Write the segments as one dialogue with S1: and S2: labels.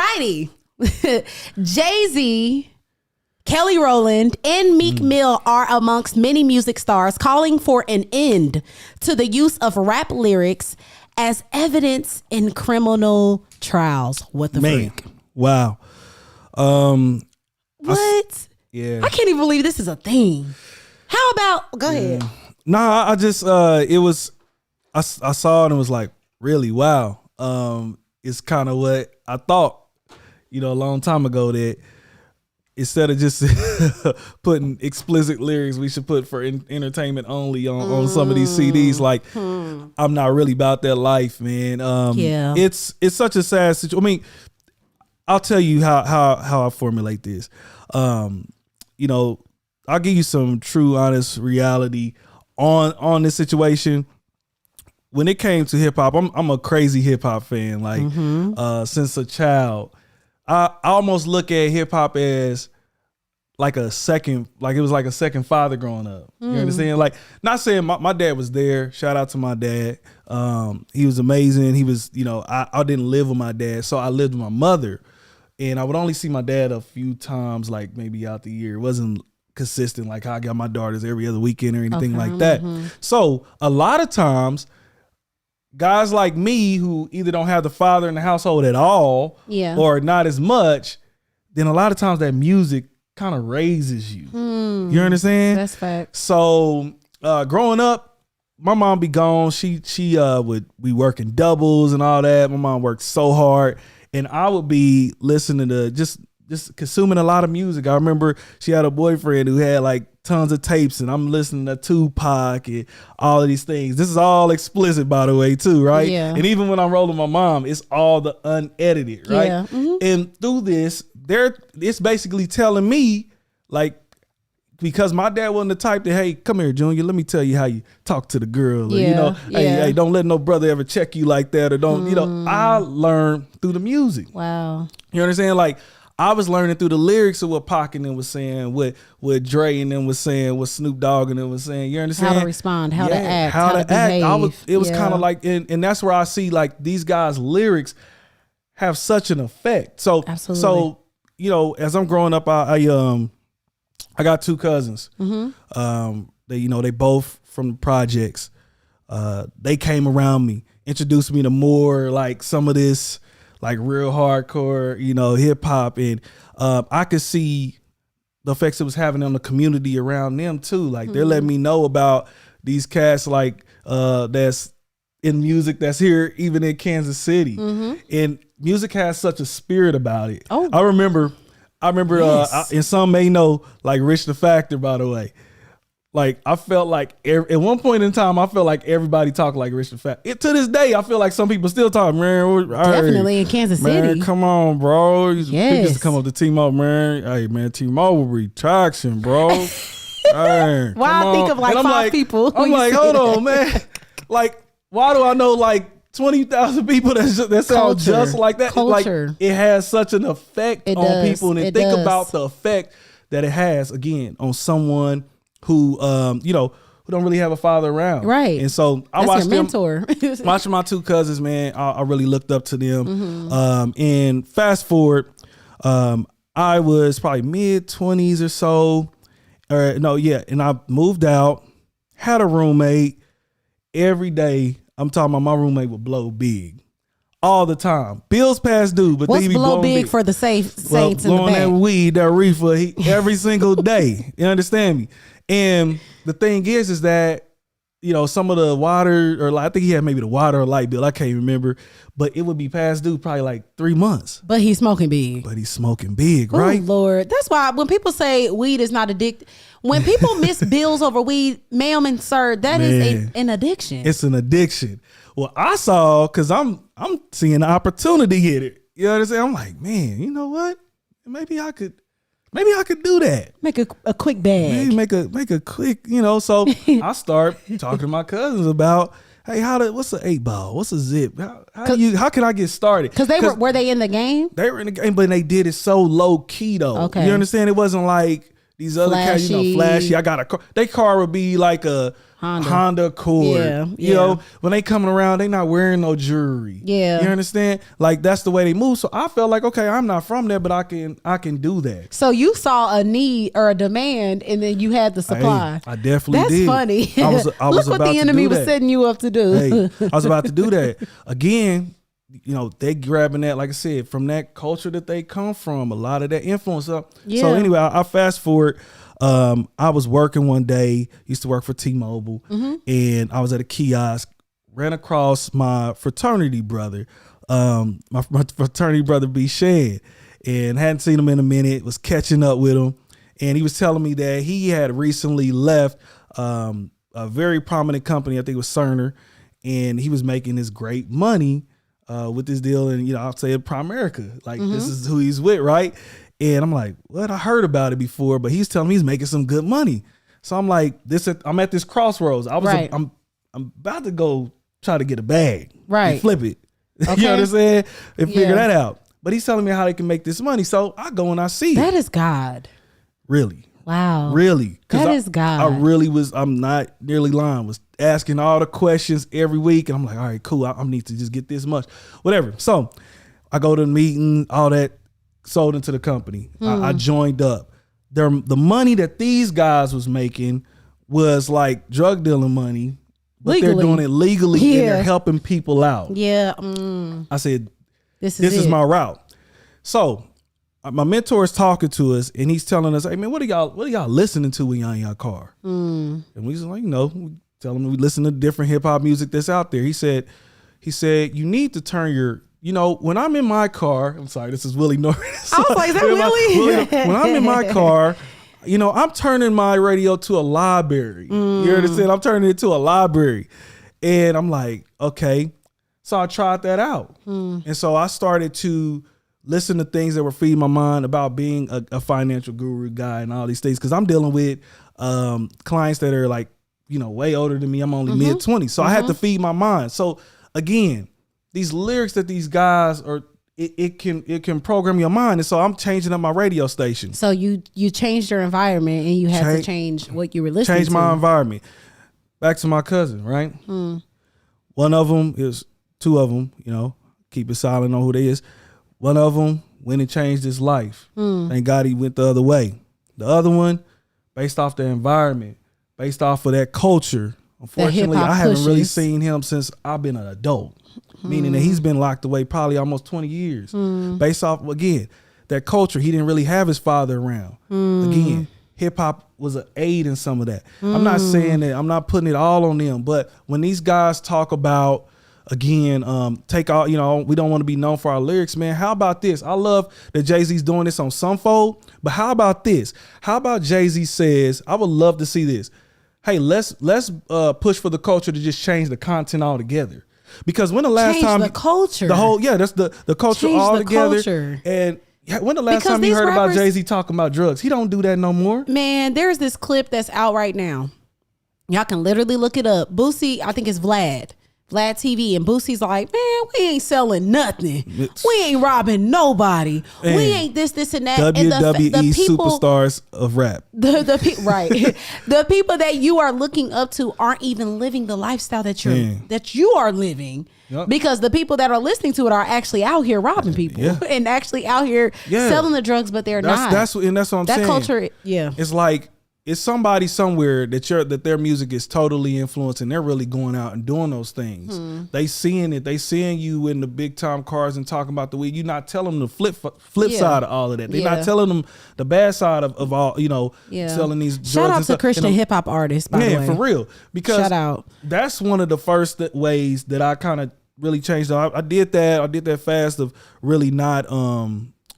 S1: righty. Jay-Z, Kelly Rowland, and Meek Mill are amongst many music stars calling for an end to the use of rap lyrics as evidence in criminal trials. What the freak?
S2: Wow.
S1: What?
S2: Yeah.
S1: I can't even believe this is a thing. How about, go ahead.
S2: Nah, I just, it was, I saw it and was like, really? Wow. It's kind of what I thought, a long time ago, that instead of just putting explicit lyrics, we should put for entertainment only on some of these CDs. Like, I'm not really about that life, man.
S1: Yeah.
S2: It's such a sad situation. I mean, I'll tell you how I formulate this. I'll give you some true, honest reality on this situation. When it came to hip hop, I'm a crazy hip hop fan. Like, since a child, I almost look at hip hop as like it was like a second father growing up. You understand? Like, not saying my dad was there. Shout out to my dad. He was amazing. He was, I didn't live with my dad, so I lived with my mother, and I would only see my dad a few times, like maybe out the year. It wasn't consistent like how I got my daughters every other weekend or anything like that. So a lot of times, guys like me who either don't have the father in the household at all, or not as much, then a lot of times that music kind of raises you. You understand?
S1: That's fact.
S2: So growing up, my mom be gone. She would be working doubles and all that. My mom worked so hard, and I would be listening to just consuming a lot of music. I remember she had a boyfriend who had like tons of tapes, and I'm listening to Tupac and all of these things. This is all explicit, by the way, too, right?
S1: Yeah.
S2: And even when I'm rolling my mom, it's all the unedited, right?
S1: Yeah.
S2: And through this, it's basically telling me, like, because my dad wasn't the type that, hey, come here, Junior, let me tell you how you talk to the girl. Or, hey, don't let no brother ever check you like that. Or don't, I learned through the music.
S1: Wow.
S2: You understand? Like, I was learning through the lyrics of what Pac and them was saying, what Dre and them was saying, what Snoop Dogg and them was saying. You understand?
S1: How to respond, how to act,
S2: how to
S1: behave.
S2: It was kind of like, and that's where I see like these guys' lyrics have such an effect. So,
S1: absolutely.
S2: So, as I'm growing up, I got two cousins. They both from the projects. They came around me, introduced me to more like some of this, like real hardcore, hip hop, and I could see the effects it was having on the community around them too. Like they're letting me know about these cats like that's in music that's here even in Kansas City, and music has such a spirit about it. Oh, I remember. Yes. And some may know like Rich the Factor, by the way. Like I felt like at one point in time, I felt like everybody talked like Rich the Factor. To this day, I feel like some people still talk, man.
S1: Definitely in Kansas City.
S2: Man, come on, bro.
S1: Yes.
S2: Used to come up to T-Mobile, man. Hey, man, T-Mobile retraction, bro. Hey,
S1: why I think of like five people.
S2: I'm like, hold on, man. Like, why do I know like 20,000 people that sound just like that?
S1: Culture.
S2: Like, it has such an effect on people, and think about the effect that it has again on someone who who don't really have a father around,
S1: right?
S2: And so I watched
S1: them, mentor.
S2: Watching my two cousins, man. I really looked up to them. And fast forward, I was probably mid-20s or so, and I moved out, had a roommate. Every day, I'm talking about my roommate would blow big. All the time. Bills past due, but
S1: what's
S2: then he be
S1: blow big for the saints in the back?
S2: Blowing that weed, that reefer, every single day. You understand me? And the thing is that, some of the water, or I think he had maybe the water or light bill, I can't remember, but it would be past due probably like 3 months.
S1: But he's smoking big.
S2: Right?
S1: Oh, Lord. That's why when people say weed is not addictive, when people miss bills over weed, ma'am and sir, that is an addiction.
S2: It's an addiction. Well, I saw, because I'm seeing an opportunity in it. You know what I'm saying? I'm like, man, you know what? Maybe I could do that.
S1: Make a quick bag.
S2: Maybe make a quick, So I start talking to my cousins about, hey, what's an 8-ball? What's a zip? How can I get started?
S1: Because were they in the game?
S2: They were in the game, but they did it so low key though.
S1: Okay.
S2: You understand? It wasn't like these other cats, flashy. I got a car. Their car would be like a Honda Accord.
S1: Yeah,
S2: you know, when they coming around, they not wearing no jewelry.
S1: Yeah.
S2: You understand? Like that's the way they move. So I felt like, okay, I'm not from there, but I can do that.
S1: So you saw a need or a demand, and then you had the supply.
S2: I definitely did.
S1: That's funny.
S2: I was
S1: Look what
S2: about
S1: the enemy
S2: to do
S1: was
S2: that.
S1: setting you up to do.
S2: Hey, I was about to do that again. You know, they grabbing that, like I said, from that culture that they come from, a lot of that influence. So anyway, I fast forward. I was working one day, used to work for T-Mobile, and I was at a kiosk, ran across my fraternity brother, my fraternity brother B. Shan, and hadn't seen him in a minute, was catching up with him. And he was telling me that he had recently left a very prominent company, I think it was Cerner, and he was making this great money with this deal. And, you know, I'll say it Primerica, like this is who he's with, right? And I'm like, what? I heard about it before, but he's telling me he's making some good money. So I'm like, I'm at this crossroads. I'm about to go try to get a bag, and flip it. Okay. You know what I'm saying? And figure that out. But he's telling me how they can make this money. So I go and I see
S1: that is God.
S2: Really?
S1: Wow.
S2: Really?
S1: That is God.
S2: I really was, I'm not nearly lying, was asking all the questions every week. And I'm like, all right, cool. I need to just get this much, whatever. So I go to the meeting, all that, sold into the company. I joined up. The money that these guys was making was like drug dealing money, but they're doing it legally and they're helping people out.
S1: Yeah.
S2: I said,
S1: this
S2: is my route. So my mentor is talking to us and he's telling us, hey man, what are y'all listening to when y'all in your car? And we just like, we tell him we listen to different hip hop music that's out there. He said, you need to turn your, when I'm in my car, I'm sorry, this is Willie Norris.
S1: I was like, is that Willie?
S2: When I'm in my car, I'm turning my radio to a library. You understand? I'm turning it to a library. And I'm like, okay. So I tried that out. And so I started to listen to things that were feeding my mind about being a financial guru guy and all these things. Cause I'm dealing with clients that are like, way older than me. I'm only mid-20s. So I had to feed my mind. So again, these lyrics that these guys are, it can program your mind. And so I'm changing up my radio station.
S1: So you changed your environment and you had to change what you were listening to.
S2: Change my environment. Back to my cousin, right? One of them is, two of them, keep it silent on who they is. One of them went and changed his life. Thank God he went the other way. The other one, based off the environment, based off of that culture, unfortunately, I haven't really seen him since I've been an adult. Meaning that he's been locked away probably almost 20 years. Based off, again, that culture, he didn't really have his father around. Again, hip hop was an aid in some of that. I'm not saying that, I'm not putting it all on them, but when these guys talk about, again, take all, we don't want to be known for our lyrics, man. How about this? I love that Jay-Z's doing this on some fold, but how about this? How about Jay-Z says, I would love to see this. Hey, let's push for the culture to just change the content altogether. Because when the last time
S1: the culture,
S2: that's the culture altogether. And when the last time you heard about Jay-Z talking about drugs? He don't do that no more.
S1: Man, there's this clip that's out right now. Y'all can literally look it up. Boosie, I think it's Vlad TV, and Boosie's like, man, we ain't selling nothing. We ain't robbing nobody. We ain't this and that.
S2: WWE
S1: and the people,
S2: superstars of rap.
S1: Right. The people that you are looking up to aren't even living the lifestyle that you are living. Yep. Because the people that are listening to it are actually out here robbing people and actually out here selling the drugs, but they're not.
S2: That's what I'm saying.
S1: That culture,
S2: it's like, it's somebody somewhere that their music is totally influenced and they're really going out and doing those things. They seeing it. They seeing you in the big time cars and talking about the weed. You're not telling them the flip side of all of that. They're not telling them the bad side of all, selling these drugs.
S1: Shout out to Christian hip hop artists, by the way.
S2: Yeah, for real. Because
S1: shout out.
S2: That's one of the first ways that I kind of really changed. I did that fast of really not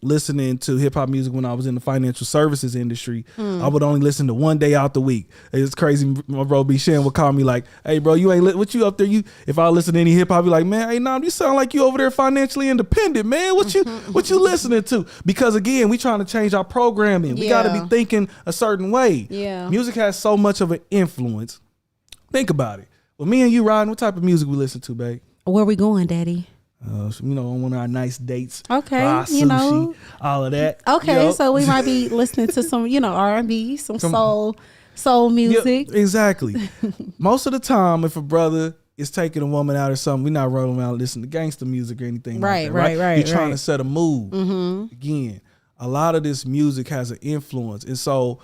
S2: listening to hip hop music when I was in the financial services industry. I would only listen to one day out the week. It's crazy. My bro B Shan would call me like, hey bro, you ain't what you up there? If I listen to any hip hop, I'd be like, man, hey you sound like you over there financially independent, man. What you listening to? Because again, we trying to change our programming. We got to be thinking a certain way.
S1: Yeah.
S2: Music has so much of an influence. Think about it. Well, me and you riding, what type of music we listen to, babe?
S1: Where we going, daddy?
S2: On one of our nice dates.
S1: Okay,
S2: sushi, all of that.
S1: Okay, so we might be listening to some, R&B, some soul music.
S2: Yeah, exactly. Most of the time, if a brother is taking a woman out or something, we're not rolling around listening to gangster music or anything like that. Right. You're trying to set a mood. Again, a lot of this music has an influence, and so.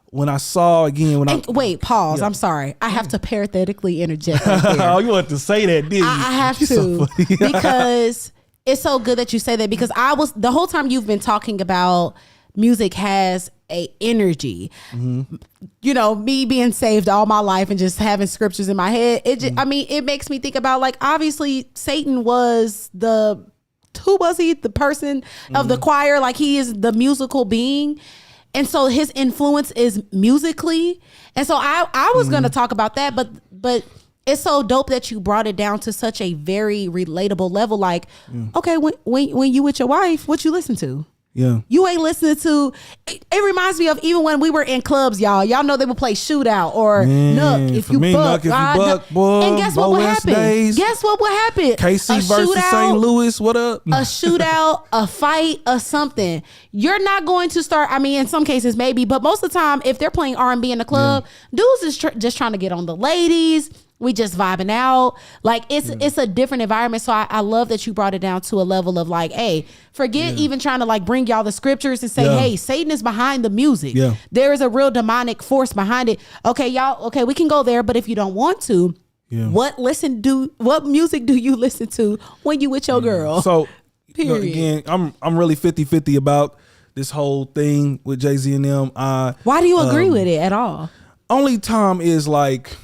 S2: When I saw
S1: wait, pause. Yeah. I'm sorry. I have to parenthetically interject right there.
S2: Oh, you want to say that, didn't you?
S1: I have to
S2: so
S1: because it's so good that you say that, because the whole time you've been talking about music has a energy. Me being saved all my life and just having scriptures in my head. It makes me think about, like, obviously Satan was who was he? The person of the choir, like he is the musical being. And so his influence is musically. And so I was going to talk about that, but it's so dope that you brought it down to such a very relatable level. Like, okay, when you with your wife, what you listen to?
S2: Yeah.
S1: You ain't listening to, it reminds me of even when we were in clubs, y'all know they would play Shootout or Nook. If you buck, boy. And guess what would happen? Guess what would happen?
S2: KC versus St. Louis, what up?
S1: A shootout, a fight, or something. You're not going to start, in some cases maybe, but most of the time, if they're playing R&B in the club, dudes is just trying to get on the ladies. We just vibing out. Like it's a different environment. So I love that you brought it down to a level of like, hey, forget even trying to like bring y'all the scriptures and say, hey, Satan is behind the music. Yeah. There is a real demonic force behind it. Okay, y'all. Okay, we can go there. But if you don't want to, what music do you listen to when you with your girl?
S2: So again, I'm really 50-50 about this whole thing with Jay-Z and them.
S1: Why do you agree with it at all?
S2: Only time is like,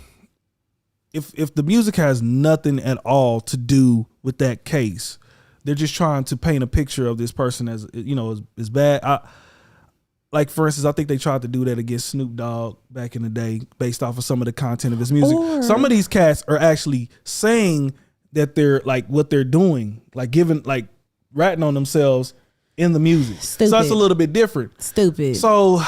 S2: if the music has nothing at all to do with that case, they're just trying to paint a picture of this person as as bad. Like, for instance, I think they tried to do that against Snoop Dogg back in the day based off of some of the content of his music. Some of these cats are actually saying that they're like what they're doing, like ratting on themselves in the music.
S1: Stupid.
S2: So that's a little bit different.
S1: Stupid.
S2: So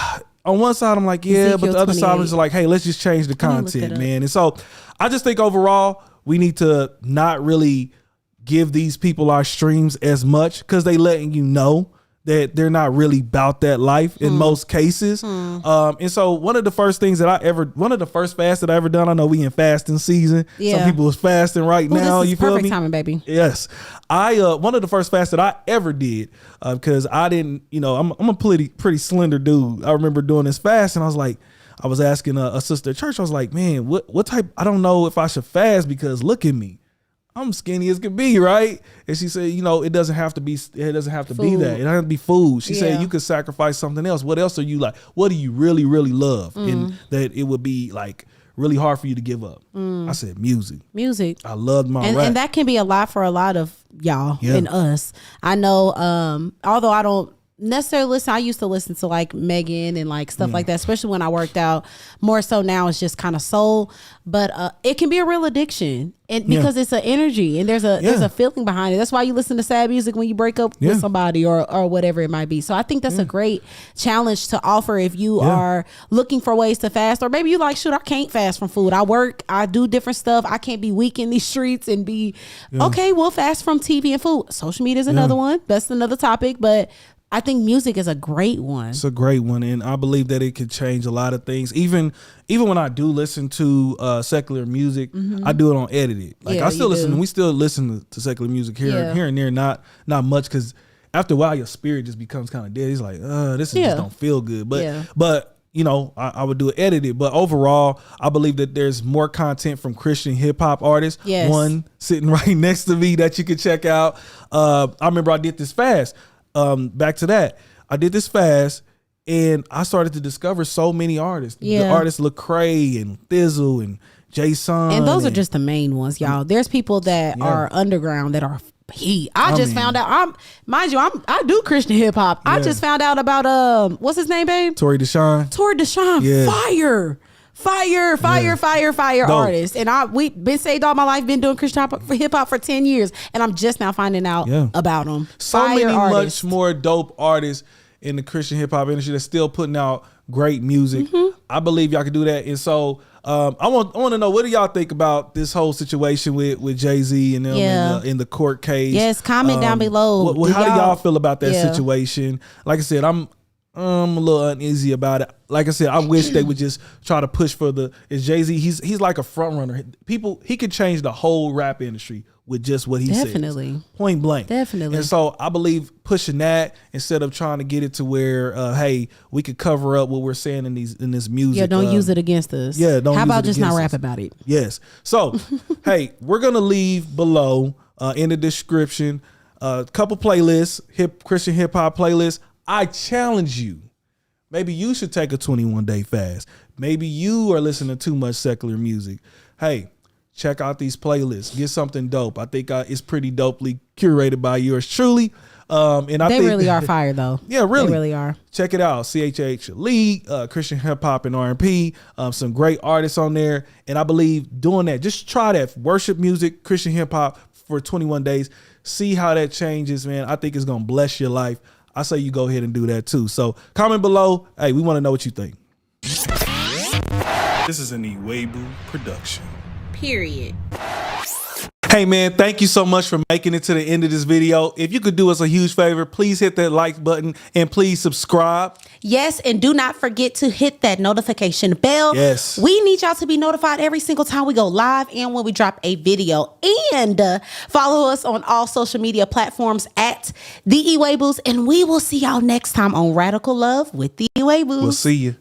S2: on one side, I'm like, yeah, but the other side is like, hey, let's just change the content, man. And so I just think overall, we need to not really give these people our streams as much because they letting you know that they're not really about that life in most cases. And so one of the first fasts that I ever done, I know we in fasting season. Yeah. Some people is fasting right now.
S1: You feel me? Perfect timing, baby.
S2: Yes. One of the first fasts that I ever did, because I didn't, I'm a pretty slender dude. I remember doing this fast and I was asking a sister at church, I was like, man, what type, I don't know if I should fast because look at me. I'm skinny as could be, right? And she said, it doesn't have to be that. It doesn't have to be food. She said you could sacrifice something else. What else are you like? What do you really, really love? And that it would be like really hard for you to give up. I said music. I loved my rap.
S1: And that can be a lot for a lot of y'all and us. I know, although I don't necessarily listen, I used to listen to like Megan and like stuff like that, especially when I worked out. More so now it's just kind of soul, but it can be a real addiction, and because it's an energy and there's a feeling behind it. That's why you listen to sad music when you break up with somebody or whatever it might be. So I think that's a great challenge to offer if you are looking for ways to fast, or maybe you like, shoot, I can't fast from food. I work, I do different stuff. I can't be weak in these streets and be okay. We'll fast from TV and food. Social media is another one. That's another topic, but I think music is a great one.
S2: It's a great one, and I believe that it could change a lot of things. Even when I do listen to secular music, I do it on edited. Like I still listen. We still listen to secular music here and there, not much, because after a while your spirit just becomes kind of dead. It's like, this just don't feel good. But I would do it edited. But overall, I believe that there's more content from Christian hip hop artists.
S1: Yes.
S2: One sitting right next to me that you could check out. I remember I did this fast. Back to that, I did this fast and I started to discover so many artists. The artists Lecrae and Thizzle and Jason,
S1: and those are just the main ones, y'all. There's people that are underground that are heat. I found out. I do Christian hip hop. I just found out about what's his name, babe?
S2: Tory Deshaun.
S1: Fire artist. And we've been saved all my life, been doing Christian hip hop for 10 years, and I'm just now finding out about them.
S2: So many much more dope artists in the Christian hip hop industry that's still putting out great music. I believe y'all can do that. And so I want to know, what do y'all think about this whole situation with Jay-Z and them in the court case?
S1: Yes, comment down below.
S2: How do y'all feel about that situation? Like I said, I'm a little uneasy about it. Like I said, I wish they would just try to push for Jay-Z. He's like a front runner. He could change the whole rap industry with just what he says. Point blank.
S1: Definitely.
S2: And so I believe pushing that instead of trying to get it to where, hey, we could cover up what we're saying in this music.
S1: Yeah, don't use it against us.
S2: Yeah, don't.
S1: How
S2: use
S1: about
S2: it
S1: just not rap
S2: us.
S1: about it?
S2: Yes. So, hey, we're gonna leave below in the description a couple playlists, Christian hip hop playlists. I challenge you. Maybe you should take a 21-day fast. Maybe you are listening to too much secular music. Hey, check out these playlists. Get something dope. I think it's pretty dopely curated by yours truly. And I think
S1: they really are fire though.
S2: Yeah, really.
S1: They really are.
S2: Check it out. CHH Elite, Christian hip hop and R&P. Some great artists on there. And I believe doing that, just try that worship music, Christian hip hop for 21 days. See how that changes, man. I think it's going to bless your life. I say you go ahead and do that too. So comment below. Hey, we want to know what you think. This is an Iwebu production.
S1: Period.
S2: Hey man, thank you so much for making it to the end of this video. If you could do us a huge favor, please hit that like button and please subscribe.
S1: Yes, and do not forget to hit that notification bell.
S2: Yes.
S1: We need y'all to be notified every single time we go live and when we drop a video. And follow us on all social media platforms at The Iwebu's. And we will see y'all next time on Radical Love with The Iwebu's.
S2: We'll see you.